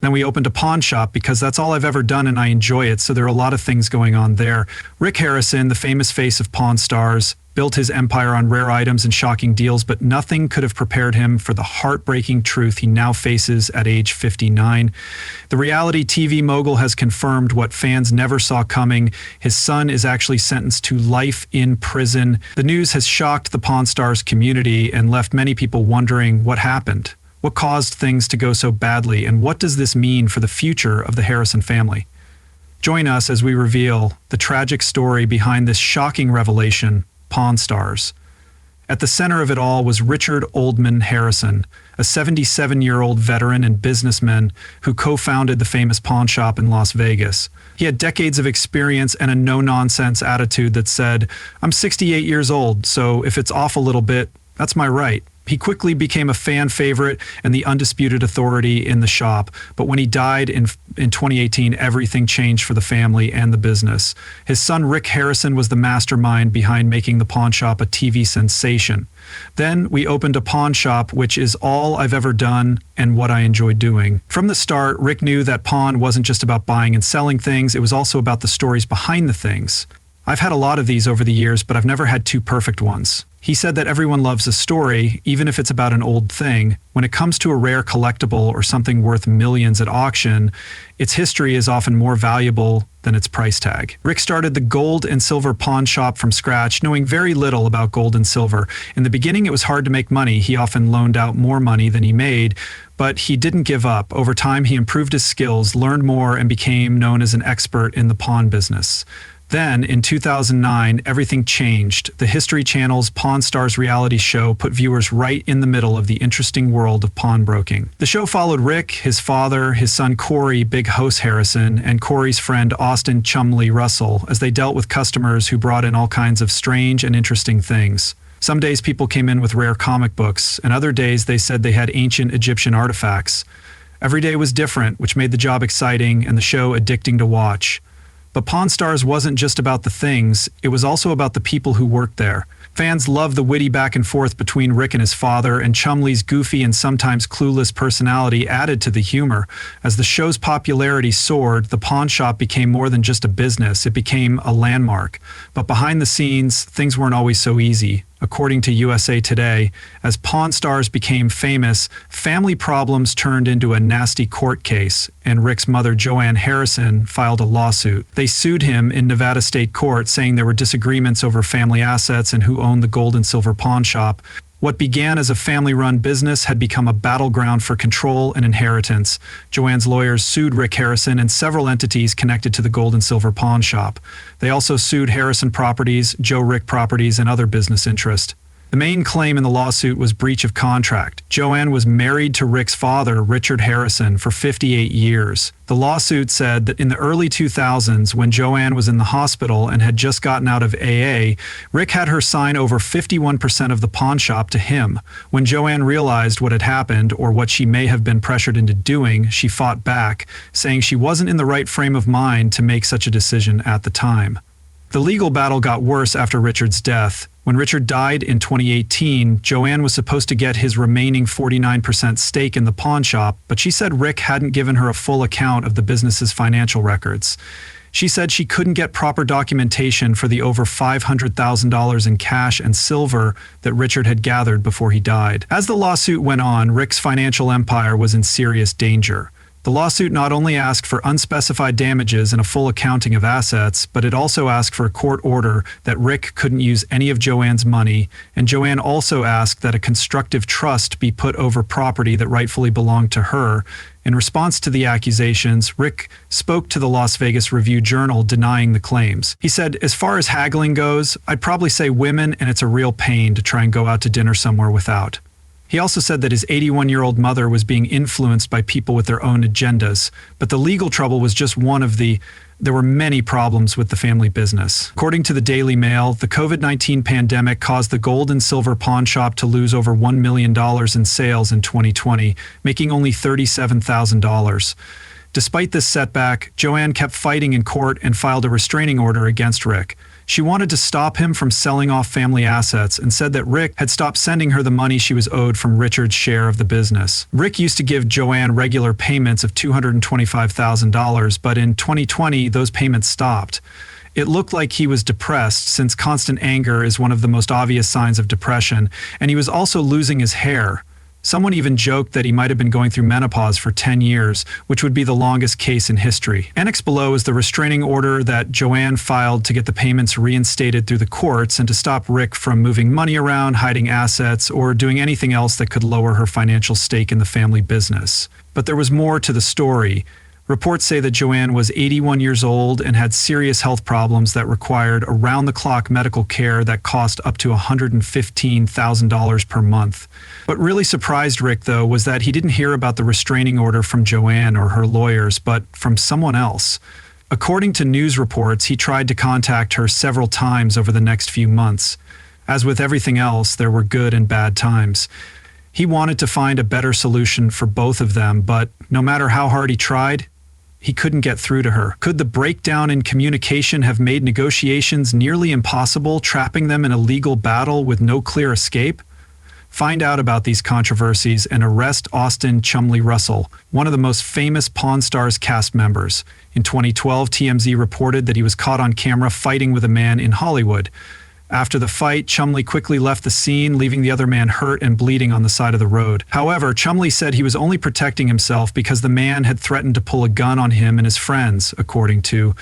Then we opened a pawn shop because that's all I've ever done and I enjoy it, so there are a lot of things going on there. Rick Harrison, the famous face of Pawn Stars, built his empire on rare items and shocking deals, but nothing could have prepared him for the heartbreaking truth he now faces at age 59. The reality TV mogul has confirmed what fans never saw coming. His son is actually sentenced to life in prison. The news has shocked the Pawn Stars community and left many people wondering what happened. What caused things to go so badly, and what does this mean for the future of the Harrison family? Join us as we reveal the tragic story behind this shocking revelation, Pawn Stars. At the center of it all was Richard Oldman Harrison, a 77-year-old veteran and businessman who co-founded the famous pawn shop in Las Vegas. He had decades of experience and a no-nonsense attitude that said, "I'm 68 years old, so if it's off a little bit, that's my right." He quickly became a fan favorite and the undisputed authority in the shop, but when he died in 2018, everything changed for the family and the business. His son Rick Harrison was the mastermind behind making the pawn shop a TV sensation. Then we opened a pawn shop, which is all I've ever done and what I enjoy doing. From the start, Rick knew that pawn wasn't just about buying and selling things, it was also about the stories behind the things. I've had a lot of these over the years, but I've never had two perfect ones. He said that everyone loves a story, even if it's about an old thing. When it comes to a rare collectible or something worth millions at auction, its history is often more valuable than its price tag. Rick started the gold and silver pawn shop from scratch, knowing very little about gold and silver. In the beginning, it was hard to make money. He often loaned out more money than he made, but he didn't give up. Over time, he improved his skills, learned more, and became known as an expert in the pawn business. Then, in 2009, everything changed. The History Channel's Pawn Stars reality show put viewers right in the middle of the interesting world of pawnbroking. The show followed Rick, his father, his son Corey, Big House Harrison, and Corey's friend Austin Chumley Russell as they dealt with customers who brought in all kinds of strange and interesting things. Some days people came in with rare comic books, and other days they said they had ancient Egyptian artifacts. Every day was different, which made the job exciting and the show addicting to watch. But Pawn Stars wasn't just about the things, it was also about the people who worked there. Fans loved the witty back and forth between Rick and his father, and Chumley's goofy and sometimes clueless personality added to the humor. As the show's popularity soared, the pawn shop became more than just a business, it became a landmark. But behind the scenes, things weren't always so easy. According to USA Today, as Pawn Stars became famous, family problems turned into a nasty court case, and Rick's mother, Joanne Harrison, filed a lawsuit. They sued him in Nevada State Court, saying there were disagreements over family assets and who owned the gold and silver pawn shop. What began as a family-run business had become a battleground for control and inheritance. Joanne's lawyers sued Rick Harrison and several entities connected to the gold and silver pawn shop. They also sued Harrison Properties, Joe Rick Properties, and other business interests. The main claim in the lawsuit was breach of contract. Joanne was married to Rick's father, Richard Harrison, for 58 years. The lawsuit said that in the early 2000s, when Joanne was in the hospital and had just gotten out of AA, Rick had her sign over 51% of the pawn shop to him. When Joanne realized what had happened, or what she may have been pressured into doing, she fought back, saying she wasn't in the right frame of mind to make such a decision at the time. The legal battle got worse after Richard's death. When Richard died in 2018, Joanne was supposed to get his remaining 49% stake in the pawn shop, but she said Rick hadn't given her a full account of the business's financial records. She said she couldn't get proper documentation for the over $500,000 in cash and silver that Richard had gathered before he died. As the lawsuit went on, Rick's financial empire was in serious danger. The lawsuit not only asked for unspecified damages and a full accounting of assets, but it also asked for a court order that Rick couldn't use any of Joanne's money, and Joanne also asked that a constructive trust be put over property that rightfully belonged to her. In response to the accusations, Rick spoke to the Las Vegas Review-Journal denying the claims. He said, "As far as haggling goes, I'd probably say women, and it's a real pain to try and go out to dinner somewhere without." He also said that his 81-year-old mother was being influenced by people with their own agendas, but the legal trouble was just one of there were many problems with the family business. According to the Daily Mail, the COVID-19 pandemic caused the gold and silver pawn shop to lose over $1 million in sales in 2020, making only $37,000. Despite this setback, Joanne kept fighting in court and filed a restraining order against Rick. She wanted to stop him from selling off family assets and said that Rick had stopped sending her the money she was owed from Richard's share of the business. Rick used to give Joanne regular payments of $225,000, but in 2020, those payments stopped. It looked like he was depressed, since constant anger is one of the most obvious signs of depression, and he was also losing his hair. Someone even joked that he might have been going through menopause for 10 years, which would be the longest case in history. Annexed below is the restraining order that Joanne filed to get the payments reinstated through the courts and to stop Rick from moving money around, hiding assets, or doing anything else that could lower her financial stake in the family business. But there was more to the story. Reports say that Joanne was 81 years old and had serious health problems that required around-the-clock medical care that cost up to $115,000 per month. What really surprised Rick, though, was that he didn't hear about the restraining order from Joanne or her lawyers, but from someone else. According to news reports, he tried to contact her several times over the next few months. As with everything else, there were good and bad times. He wanted to find a better solution for both of them, but no matter how hard he tried, he couldn't get through to her. Could the breakdown in communication have made negotiations nearly impossible, trapping them in a legal battle with no clear escape? Find out about these controversies and arrest Austin Chumley Russell, one of the most famous Pawn Stars cast members. In 2012, TMZ reported that he was caught on camera fighting with a man in Hollywood. After the fight, Chumley quickly left the scene, leaving the other man hurt and bleeding on the side of the road. However, Chumley said he was only protecting himself because the man had threatened to pull a gun on him and his friends, according to.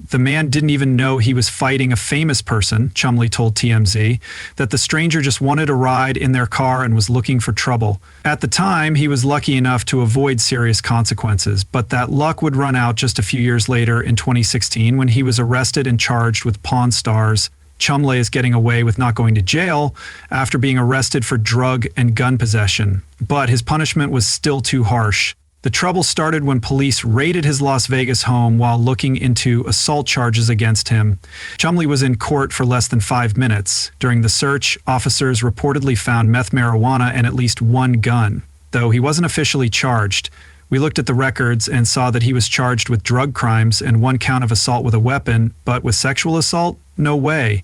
The man didn't even know he was fighting a famous person, Chumley told TMZ, that the stranger just wanted a ride in their car and was looking for trouble. At the time, he was lucky enough to avoid serious consequences, but that luck would run out just a few years later in 2016 when he was arrested and charged with Pawn Stars. Chumley is getting away with not going to jail after being arrested for drug and gun possession, but his punishment was still too harsh. The trouble started when police raided his Las Vegas home while looking into assault charges against him. Chumley was in court for less than 5 minutes. During the search, officers reportedly found meth marijuana and at least one gun, though he wasn't officially charged. We looked at the records and saw that he was charged with drug crimes and 1 count of assault with a weapon, but with sexual assault? No way.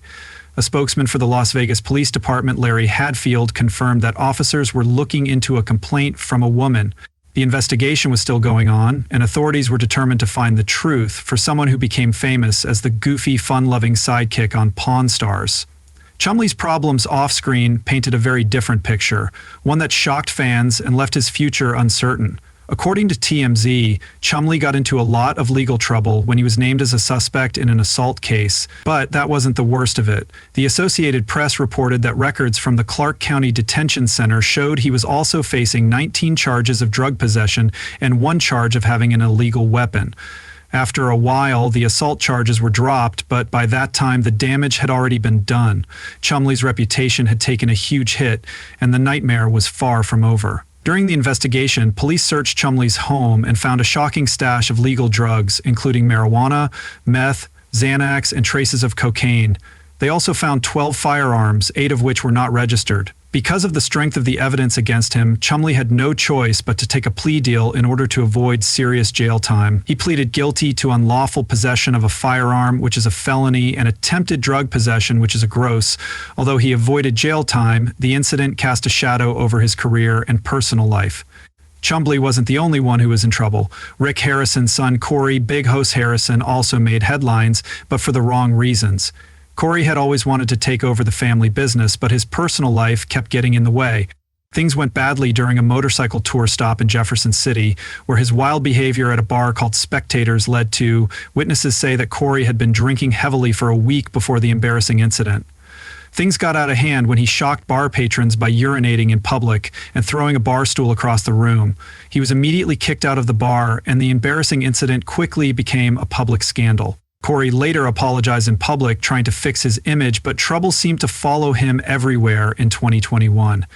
A spokesman for the Las Vegas Police Department, Larry Hadfield, confirmed that officers were looking into a complaint from a woman. The investigation was still going on, and authorities were determined to find the truth for someone who became famous as the goofy, fun-loving sidekick on Pawn Stars. Chumley's problems off-screen painted a very different picture, one that shocked fans and left his future uncertain. According to TMZ, Chumley got into a lot of legal trouble when he was named as a suspect in an assault case, but that wasn't the worst of it. The Associated Press reported that records from the Clark County Detention Center showed he was also facing 19 charges of drug possession and 1 charge of having an illegal weapon. After a while, the assault charges were dropped, but by that time the damage had already been done. Chumley's reputation had taken a huge hit, and the nightmare was far from over. During the investigation, police searched Chumley's home and found a shocking stash of legal drugs, including marijuana, meth, Xanax, and traces of cocaine. They also found 12 firearms, 8 of which were not registered. Because of the strength of the evidence against him, Chumley had no choice but to take a plea deal in order to avoid serious jail time. He pleaded guilty to unlawful possession of a firearm, which is a felony, and attempted drug possession, which is a gross. Although he avoided jail time, the incident cast a shadow over his career and personal life. Chumley wasn't the only one who was in trouble. Rick Harrison's son, Corey Big Hoss Harrison, also made headlines, but for the wrong reasons. Corey had always wanted to take over the family business, but his personal life kept getting in the way. Things went badly during a motorcycle tour stop in Jefferson City, where his wild behavior at a bar called Spectators led to witnesses say that Corey had been drinking heavily for a week before the embarrassing incident. Things got out of hand when he shocked bar patrons by urinating in public and throwing a bar stool across the room. He was immediately kicked out of the bar, and the embarrassing incident quickly became a public scandal. Corey later apologized in public, trying to fix his image, but trouble seemed to follow him everywhere in 2021.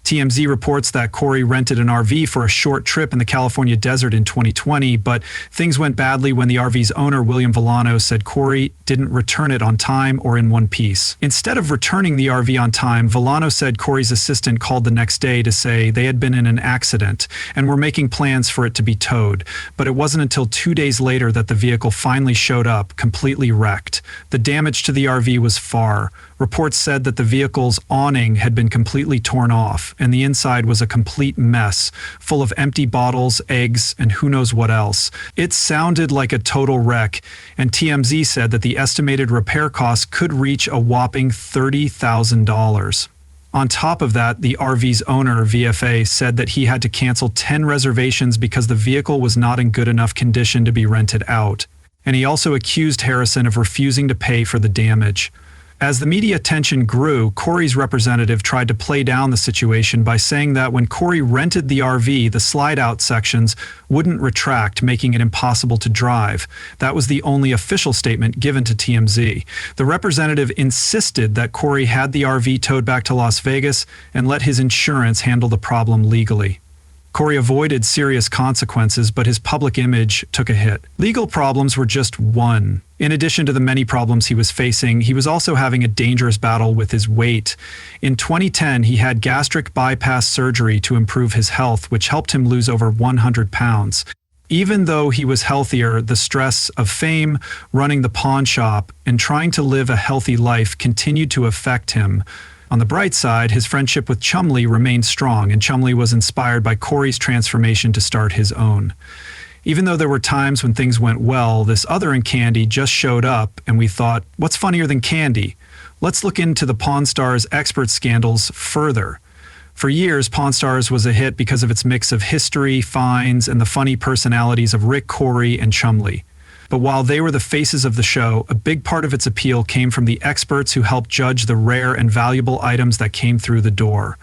TMZ reports that Corey rented an RV for a short trip in the California desert in 2020, but things went badly when the RV's owner, William Villano, said Corey didn't return it on time or in one piece. Instead of returning the RV on time, Villano said Corey's assistant called the next day to say they had been in an accident and were making plans for it to be towed, but it wasn't until 2 days later that the vehicle finally showed up, completely wrecked. The damage to the RV was far. Reports said that the vehicle's awning had been completely torn off, and the inside was a complete mess, full of empty bottles, eggs, and who knows what else. It sounded like a total wreck, and TMZ said that the estimated repair costs could reach a whopping $30,000. On top of that, the RV's owner, VFA, said that he had to cancel 10 reservations because the vehicle was not in good enough condition to be rented out. And he also accused Harrison of refusing to pay for the damage. As the media attention grew, Corey's representative tried to play down the situation by saying that when Corey rented the RV, the slide-out sections wouldn't retract, making it impossible to drive. That was the only official statement given to TMZ. The representative insisted that Corey had the RV towed back to Las Vegas and let his insurance handle the problem legally. Corey avoided serious consequences, but his public image took a hit. Legal problems were just one. In addition to the many problems he was facing, he was also having a dangerous battle with his weight. In 2010, he had gastric bypass surgery to improve his health, which helped him lose over 100 pounds. Even though he was healthier, the stress of fame, running the pawn shop, and trying to live a healthy life continued to affect him. On the bright side, his friendship with Chumley remained strong, and Chumley was inspired by Corey's transformation to start his own. Even though there were times when things went well, this other in Candy just showed up, and we thought, what's funnier than Candy? Let's look into the Pawn Stars expert scandals further. For years, Pawn Stars was a hit because of its mix of history, fines, and the funny personalities of Rick, Corey, and Chumley. But while they were the faces of the show, a big part of its appeal came from the experts who helped judge the rare and valuable items that came through the door.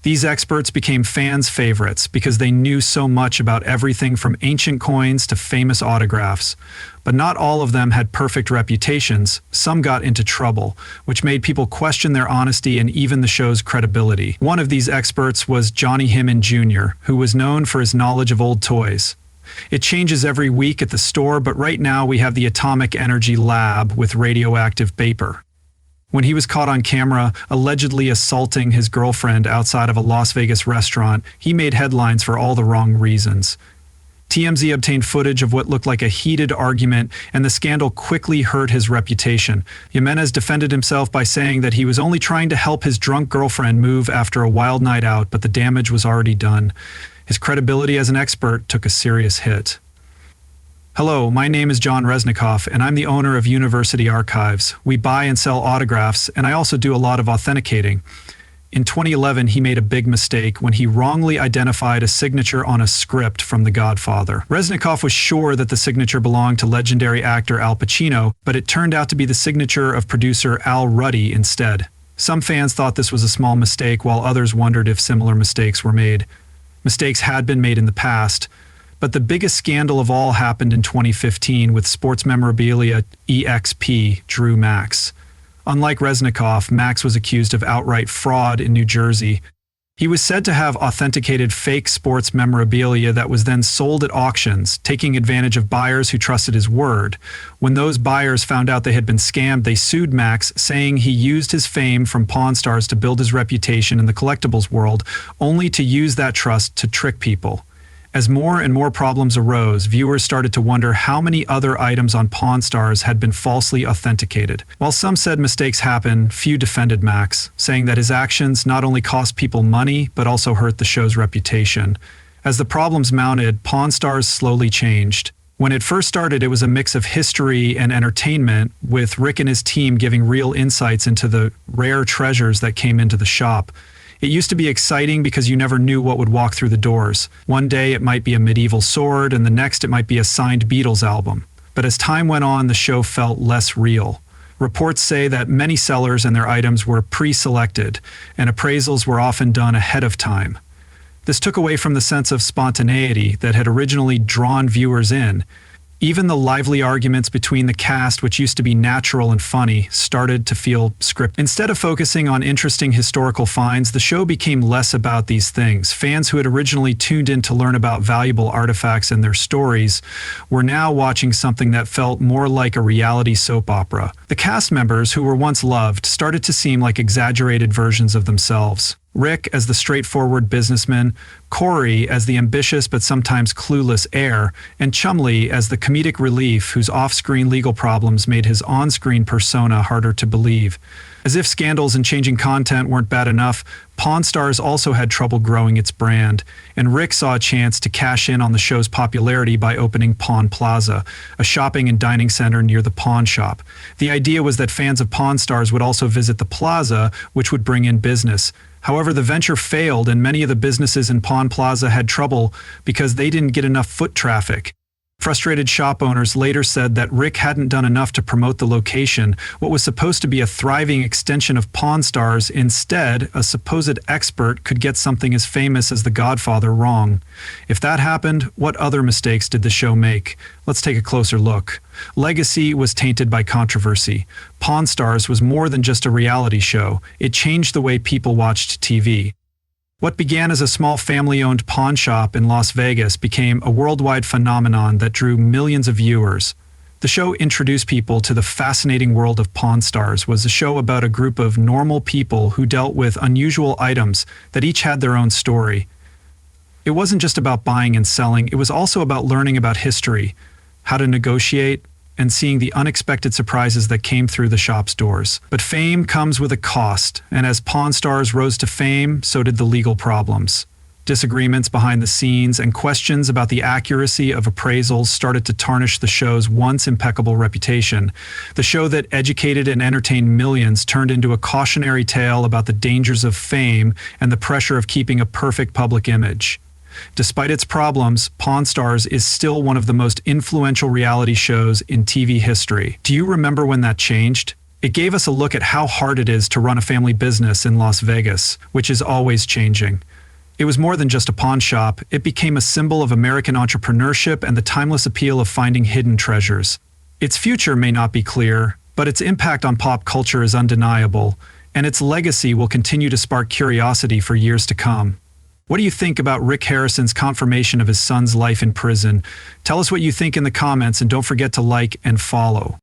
These experts became fans' favorites because they knew so much about everything from ancient coins to famous autographs. But not all of them had perfect reputations. Some got into trouble, which made people question their honesty and even the show's credibility. One of these experts was Johnny Hyman Jr., who was known for his knowledge of old toys. It changes every week at the store, but right now we have the Atomic Energy Lab with radioactive vapor. When he was caught on camera allegedly assaulting his girlfriend outside of a Las Vegas restaurant, he made headlines for all the wrong reasons. TMZ obtained footage of what looked like a heated argument, and the scandal quickly hurt his reputation. Jimenez defended himself by saying that he was only trying to help his drunk girlfriend move after a wild night out, but the damage was already done. His credibility as an expert took a serious hit. Hello, my name is John Resnikoff, and I'm the owner of University Archives. We buy and sell autographs, and I also do a lot of authenticating. In 2011, he made a big mistake when he wrongly identified a signature on a script from The Godfather. Resnikoff was sure that the signature belonged to legendary actor Al Pacino, but it turned out to be the signature of producer Al Ruddy instead. Some fans thought this was a small mistake, while others wondered if similar mistakes were made. Mistakes had been made in the past, but the biggest scandal of all happened in 2015 with sports memorabilia EXP Drew Max. Unlike Resnikoff, Max was accused of outright fraud in New Jersey. He was said to have authenticated fake sports memorabilia that was then sold at auctions, taking advantage of buyers who trusted his word. When those buyers found out they had been scammed, they sued Max, saying he used his fame from Pawn Stars to build his reputation in the collectibles world, only to use that trust to trick people. As more and more problems arose, viewers started to wonder how many other items on Pawn Stars had been falsely authenticated. While some said mistakes happen, few defended Max, saying that his actions not only cost people money, but also hurt the show's reputation. As the problems mounted, Pawn Stars slowly changed. When it first started, it was a mix of history and entertainment, with Rick and his team giving real insights into the rare treasures that came into the shop. It used to be exciting because you never knew what would walk through the doors. One day it might be a medieval sword, and the next it might be a signed Beatles album. But as time went on, the show felt less real. Reports say that many sellers and their items were pre-selected, and appraisals were often done ahead of time. This took away from the sense of spontaneity that had originally drawn viewers in. Even the lively arguments between the cast, which used to be natural and funny, started to feel scripted. Instead of focusing on interesting historical finds, the show became less about these things. Fans who had originally tuned in to learn about valuable artifacts and their stories were now watching something that felt more like a reality soap opera. The cast members, who were once loved, started to seem like exaggerated versions of themselves. Rick as the straightforward businessman, Corey as the ambitious but sometimes clueless heir, and Chumley as the comedic relief whose off-screen legal problems made his on-screen persona harder to believe. As if scandals and changing content weren't bad enough, Pawn Stars also had trouble growing its brand, and Rick saw a chance to cash in on the show's popularity by opening Pawn Plaza, a shopping and dining center near the pawn shop. The idea was that fans of Pawn Stars would also visit the plaza, which would bring in business. However, the venture failed, and many of the businesses in Pawn Plaza had trouble because they didn't get enough foot traffic. Frustrated shop owners later said that Rick hadn't done enough to promote the location, what was supposed to be a thriving extension of Pawn Stars. Instead, a supposed expert could get something as famous as The Godfather wrong. If that happened, what other mistakes did the show make? Let's take a closer look. Legacy was tainted by controversy. Pawn Stars was more than just a reality show. It changed the way people watched TV. What began as a small family-owned pawn shop in Las Vegas became a worldwide phenomenon that drew millions of viewers. The show introduced people to the fascinating world of Pawn Stars. Was a show about a group of normal people who dealt with unusual items that each had their own story. It wasn't just about buying and selling, it was also about learning about history, how to negotiate, and seeing the unexpected surprises that came through the shop's doors. But fame comes with a cost, and as Pawn Stars rose to fame, so did the legal problems. Disagreements behind the scenes and questions about the accuracy of appraisals started to tarnish the show's once impeccable reputation. The show that educated and entertained millions turned into a cautionary tale about the dangers of fame and the pressure of keeping a perfect public image. Despite its problems, Pawn Stars is still one of the most influential reality shows in TV history. Do you remember when that changed? It gave us a look at how hard it is to run a family business in Las Vegas, which is always changing. It was more than just a pawn shop, it became a symbol of American entrepreneurship and the timeless appeal of finding hidden treasures. Its future may not be clear, but its impact on pop culture is undeniable, and its legacy will continue to spark curiosity for years to come. What do you think about Rick Harrison's confirmation of his son's life in prison? Tell us what you think in the comments, and don't forget to like and follow.